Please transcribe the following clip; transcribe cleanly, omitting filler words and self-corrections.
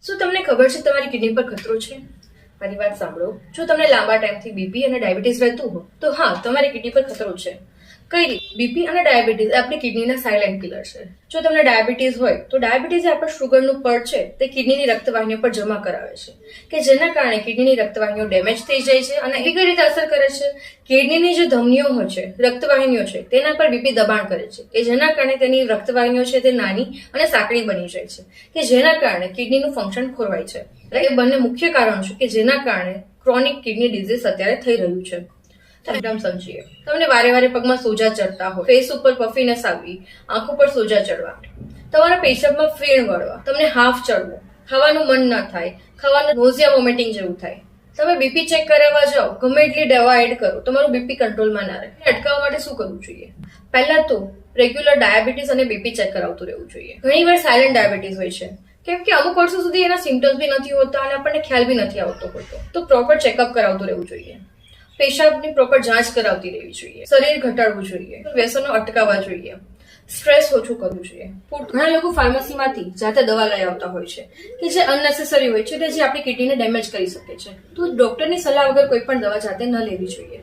શું તમને ખબર છે તમારી કિડની પર ખતરો છે? મારી વાત સાંભળો. જો તમને લાંબા ટાઈમથી બીપી અને ડાયાબિટીસ રહેતું હોય તો હા, તમારી કિડની પર ખતરો છે. કઈ રીતે? બીપી અને ડાયાબિટીસ આપણી કિડનીના સાયલેન્ટ કિલર છે. જો તમને ડાયાબિટીસ હોય તો ડાયાબિટીસ આપણે શુગરનું પડ છે તે કિડનીની રક્તવાહિનીઓ પર જમા કરાવે છે, કે જેના કારણે કિડનીની રક્તવાહિનીઓ ડેમેજ થઈ જાય છે. અને એ કઈ રીતે અસર કરે છે? કિડનીની જે ધમનીઓ હોય છે, રક્તવાહિનીઓ છે, તેના પર બીપી દબાણ કરે છે, કે જેના કારણે તેની રક્તવાહિનીઓ છે તે નાની અને સાંકડી બની જાય છે, કે જેના કારણે કિડનીનું ફંક્શન ખોરવાય છે. એટલે એ બંને મુખ્ય કારણો છે કે જેના કારણે ક્રોનિક કિડની ડિઝીઝ અત્યારે થઈ રહ્યું છે. સિમ્પટમ સમજીએ. તમને વારે વારે પગમાં સોજા ચડતા હોય, ફેસ ઉપર પફીનેસ આવવી, આંખો પર સોજા ચડવા, તમારા પેશાબમાં ફેણ વળવા, તમને હાફ ચડવું, ખાવાનું મન ન થાય, ખાવાનું નોઝિયા વોમિટિંગ જેવું થાય. તમે બીપી ચેક કરાવવા જાઓ, ગમે એટલી દવા એડ કરો, તમારું બીપી કંટ્રોલમાં ના રહે. અટકાવવા માટે શું કરવું જોઈએ? પહેલા તો રેગ્યુલર ડાયાબિટીસ અને બીપી ચેક કરાવતું રહેવું જોઈએ. ઘણીવાર સાયલેન્ટ ડાયાબિટીસ હોય છે, કેમ કે અમુક વર્ષો સુધી એના સિમ્ટમ્સ બી નથી હોતા અને આપણને ખ્યાલ બી નથી આવતો હોતો. તો પ્રોપર ચેકઅપ કરાવતું રહેવું જોઈએ. પેશાબની પ્રોપર જાંચ કરાવતી રહેવી જોઈએ. શરીર ઘટાડવું જોઈએ. વ્યસનો અટકાવવા જોઈએ. સ્ટ્રેસ ઓછું કરવું જોઈએ. ઘણા લોકો ફાર્મસીમાંથી જાતે દવા લઈ આવતા હોય છે કે જે અનનેસેસરી હોય છે, કે જે આપણી કિડનીને ડેમેજ કરી શકે છે. તો ડોક્ટરની સલાહ વગર કોઈ પણ દવા જાતે ન લેવી જોઈએ.